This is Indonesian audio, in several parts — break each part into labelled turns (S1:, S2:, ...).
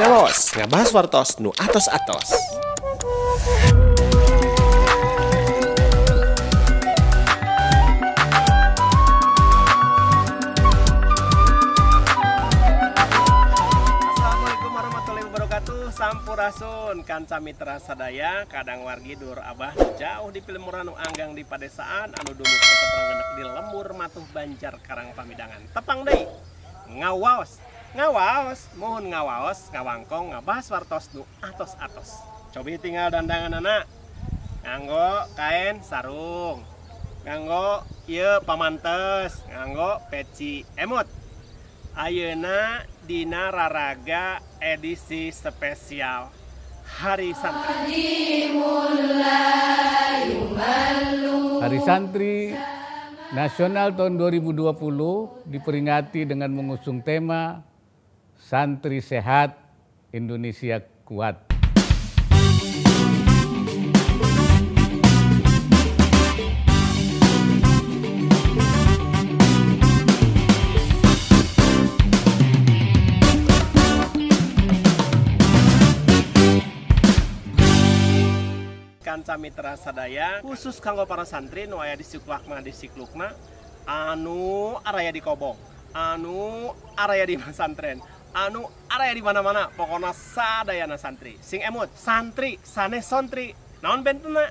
S1: Ngalos, ngabahas wartos nu atos-atos. Assalamualaikum warahmatullahi wabarakatuh. Sampurasun kanca mitra sadaya kadang wargi dur abah jauh di Pilemuran nu anggang di padesaan anu dumuk tetep ranggenek di lembur matuh Banjar Karang Pamidangan. Tepang deui. Ngawaos, mohon ngawaos, ngawangkong, ngabahas wartos nu atos-atos. Cobi tinggal dandangan anak. Nganggo kain sarung. Nganggo ieu pamantes, nganggo peci emut. Ayeuna dina raraga edisi spesial Hari Santri.
S2: Hari Santri Nasional tahun 2020 diperingati dengan mengusung tema Santri Sehat, Indonesia Kuat.
S1: Kanca mitra sadaya khusus kanggo para santri nu aya di siklukna anu araya di kobong, anu araya di pesantren, anu araya di mana-mana, pokoknya sadayana santri sing emut santri sanes sontri naon bentena.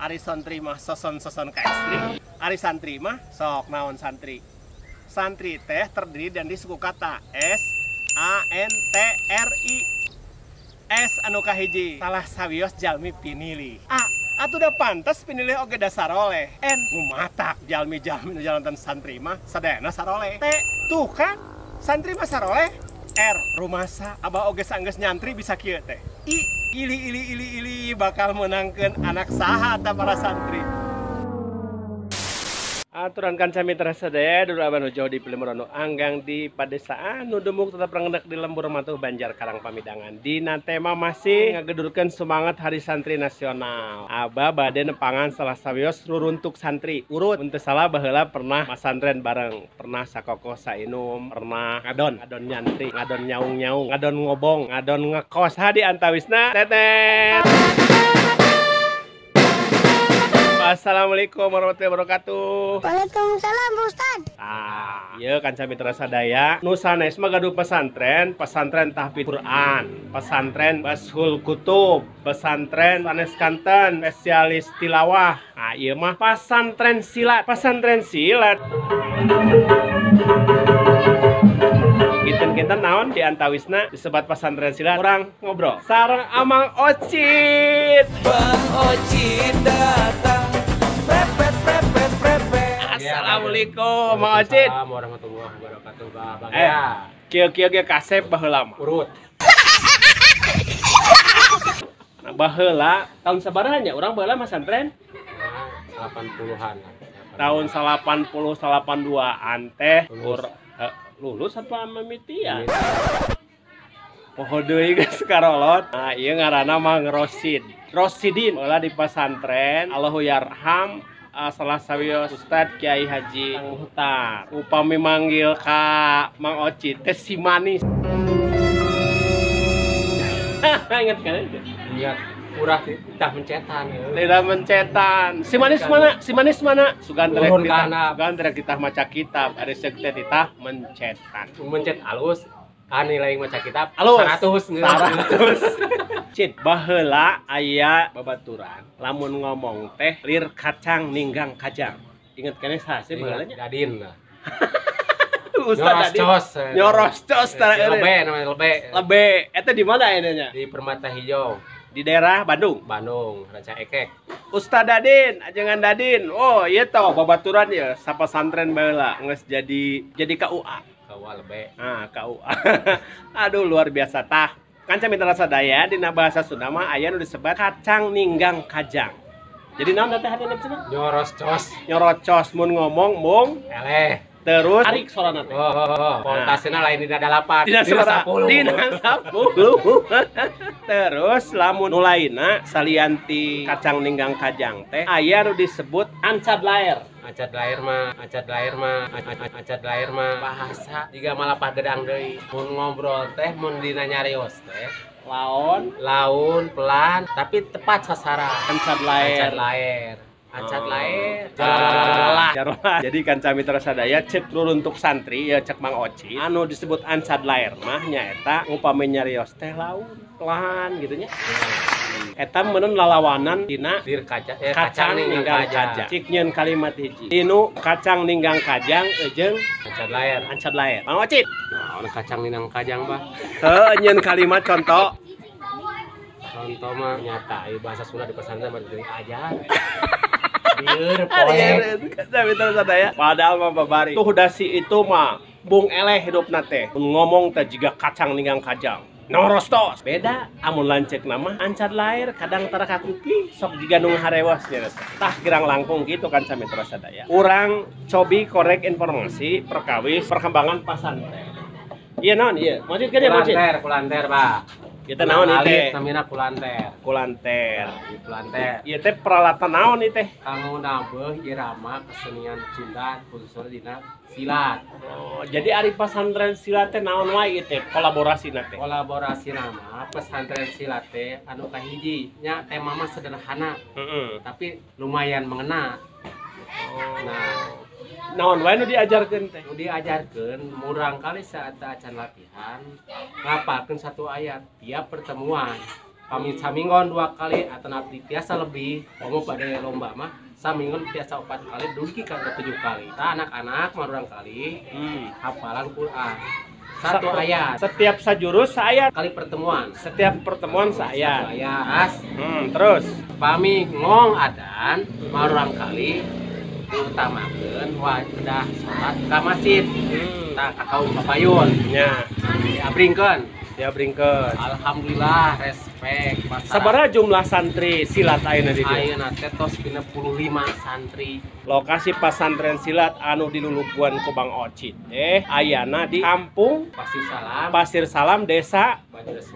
S1: Ari sontri mah soson-soson ka estri, ari santri mah sok naon santri. Santri teh terdiri dan di suku kata S A N T R I. S anu kahiji salah sawios jalmi pinilih. Atuh udah pantas pinilih oge da saroleh. N ngumatak jalmi-jalmi nu jalantan santri mah sadayana saroleh. T tuh kan santri mah saroleh. R rumasa abah oge sanggeus nyantri bisa kieu teh. I ili bakal menangkeun anak saha ta para santri. Aturan kanca mitra sadaya dulu abah nu jauh di Pilemuran nu anggang di padesaan nu dumuk tetap ranggenek di lembur matuh Banjar Karang Pamidangan. Dina tema masih ngagedurkeun semangat Hari Santri Nasional. Abah bade nepangan salah sawios ruruntuk santri. Urut mun teu salah baheula pernah masantren bareng, pernah sakoko sainum, pernah ngadon nyantri, ngadon nyaung-nyaung, ngadon ngobong, ngadon ngekos di antawisna. Tetet. Assalamualaikum warahmatullahi wabarakatuh.
S3: Waalaikumsalam Pak Ustad.
S1: Iya kanca mitra sadaya nu sanes mah gaduh pesantren tahfidz Quran, pesantren bashul kutub, pesantren sanes kanten spesialis tilawah. Ieu mah pesantren silat. Kinten naon di antawisna disebat pesantren silat orang ngobrol sareng Amang Ocit.
S4: Bang Ocit datang.
S1: Assalamualaikum Mang Ocit.
S4: Assalamualaikum warahmatullahi wabarakatuh.
S1: Kieu ge kasep baheula mah.
S4: Urut.
S1: Nah baheula tahun sabaraha nya urang baheula mah santren?
S4: 80-an.
S1: Tahun 80 82-an teh lulus apa mamitian? Poho deui geus karolot. Nah, ieu ngaranna Mang Rosidin. Baheula di pesantren Allahu Yarham salah sawios Ustad Kiai Haji Muhtar. Upami manggil ka Mang Ocit teh si manis. Ingat kan?
S4: Ingat urah titah mencetan.
S1: Tidak mencetan. Si manis mana? Sugan terek titah maca kitab. Ari seuk teh titah mencetan.
S4: Mencet alus. Nilai maca kitab
S1: alus
S4: 100.
S1: Cit baheula aya babaturan lamun ngomong teh lir kacang ninggang kajang. Ingat keneh saha sih baheula nya?
S4: Dadin.
S1: Ustad Dadin. Nyoros cos lebe. Eta di mana enya?
S4: Di Permata Hijau.
S1: Di daerah Bandung,
S4: Ranca Ekek.
S1: Ustad Dadin, ajengan Dadin. Oh, ieu tah babaturan ya sapasantren baheula geus jadi KUA.
S4: KUA lebe.
S1: KUA. Aduh luar biasa tah. Kanca mitra sadaya dina bahasa Sunda mah aya nu disebat kacang ninggang kajang. Jadi naon teh hadina cenah? Nyorocos mun ngomong mung
S4: eleh.
S1: Terus arik sorana teh.
S4: Voltasena lain dina 8.
S1: Dina 10. Terus lamun nu lainna salianti kacang ninggang kajang teh aya nu disebut ancad laer.
S4: Acat lahir mah bahasa jika malah pagedang deui. Mun ngobrol teh mun dina nyarios teh laun pelan tapi tepat sasaran.
S1: Ancad lair.
S4: Acat lahir.
S1: Jarolah. Jadi Kanca Mitra Sadaya cek ruruntuk santri ya cek Mang Oci anu disebut ancad lair mah nyaeta upami nyarios teh laun pelan gitu nya. Eta meunun lalawanan dina
S4: Bir kaca
S1: kacang ninggang kajang. Cik nyeun kalimat hiji. Inu kacang ninggang kajang jeung ancad lair. Mang Oci.
S4: Nah, kacang ninggang kajang bah.
S1: Heuh nyeun kalimat contoh.
S4: Contoh mah nyata bahasa Sunda di pesantren mah dari ajar. Bieur poek.
S1: Kanca Mitra Sadaya. Padahal mah babari. Tuh dasi itu mah bung eleh hidupna teh. Ngomong teh jiga kacang ninggang kajang. Norostos beda amun lancek nama ancad lair kadang tara kakupi sok jiga nu harewas nya tah girang langkung gitu Kanca Mitra Sadaya. Urang cobi korek informasi perkawis perkembangan pasantren. Iya naon ieu? Masjid ke dia masjid.
S4: Kulanter, Pak.
S1: Kita naon ieu teh?
S4: Namina kulanter.
S1: Kulanter.
S4: Kulanter.
S1: Ieu teh peralatan naon ieu teh?
S4: Kanggo nabeuh irama kesenian Sunda khususnya dina silat.
S1: Oh, jadi ari pasantren silat teh naon wae ieu teh kolaborasina teh?
S4: Kolaborasi nama pesantren silat teh anu kahiji nya tema mah sederhana. Tapi lumayan mengena. Nah,
S1: naon wae nu diajarkeun teh?
S4: Nu diajarkeun murang kali saat acan latihan ngapalkeun satu ayat tiap pertemuan. Pamit saminggon 2 kali atau nabi biasa lebih komo pada lomba mah saminggon biasa 4 kali dugi kagak 7 kali. Nah, anak-anak murang kali hafalan Quran. Satu ayat.
S1: Setiap sajurus saayat.
S4: Kali pertemuan.
S1: Setiap pertemuan saayat.
S4: Satu ayat.
S1: Terus
S4: Pami ngong adan murang kali diutamakeun wadah salat ka masjid. Tah kakau papayun
S1: nya diabringkeun.
S4: Alhamdulillah respek.
S1: Sabaraha jumlah santri silat ayeuna di dieu?
S4: Ayeuna teh tos 55 santri.
S1: Lokasi pasantren silat anu diluluguan ku Bang Oci teh ayana di Kampung Pasir Salam Desa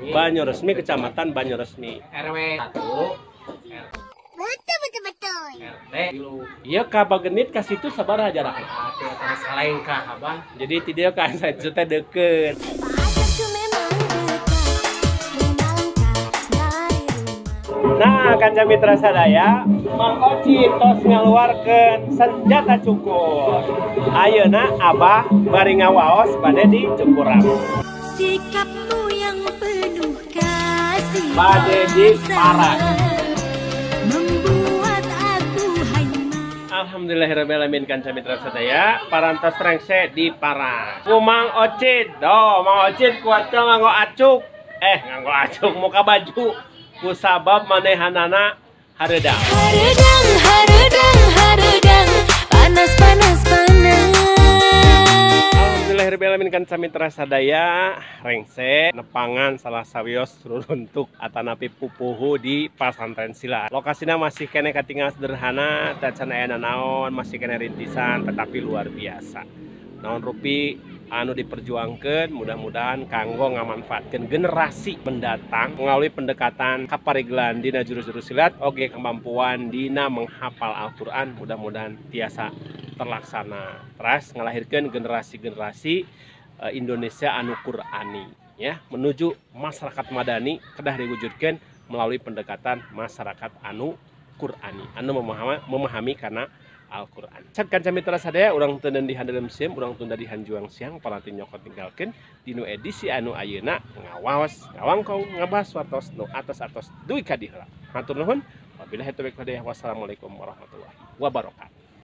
S1: Banyu Resmi Kecamatan Banyu Resmi.
S4: RW 1
S3: Betul.
S4: RT
S1: Iya ka Bagenit ka situ sabaraha jarakna?
S4: atuh terus lain ka Abang.
S1: Jadi ti dieu ka situ teh deukeut. Nah, Kanca Mitra Sadaya, Mang Oci tos ngaluarkeun senjata cukur. Ayeuna Abah bari ngawaos bade di cukuran.
S3: Sikapmu yang penuh kasih
S1: Bade di paras.
S3: membuat aku hanya
S1: Alhamdulillahirabbil alamin Kanca Mitra Sadaya, parantos rengse di paras. Ku Mang Oci, Mang Oci kuat nganggo acuk. Nganggo acuk muka baju. Ku sabab manehanana hareudang.
S3: Haredang panas.
S1: Alhamdulillahirabbil alamin Kanca Mitra Sadaya, rengse nepangan salah sawios ruruntuk atanapi pupuhu di pasantren silat. Lokasinya masih kene katinggal sederhana, tacan aya naon, masih kene rintisan tetapi luar biasa. Naon rupi anu diperjuangkan mudah-mudahan kanggo ngamanfaatkan generasi mendatang melalui pendekatan kaparigelan dina jurus-jurus silat oge kemampuan dina menghafal Al-Qur'an mudah-mudahan tiasa terlaksana terus ngelahirkan generasi-generasi Indonesia anu Qur'ani ya menuju masyarakat madani kedah diwujudkan melalui pendekatan masyarakat anu Qur'ani anu memahami karena Al-Qur'an. Cek Kanca Mitra Sadaya urang teu di handelem sim, urang tunda di hanjuang siang paranti nyokot tinggalkeun dinu edisi anu ayeuna ngawaos, ngawangkong, ngabas wartos nu atos-atos duwi ka diheula. Matur nuhun. Wabillahi taufiq wal hidayah. Wassalamualaikum warahmatullahi wabarakatuh.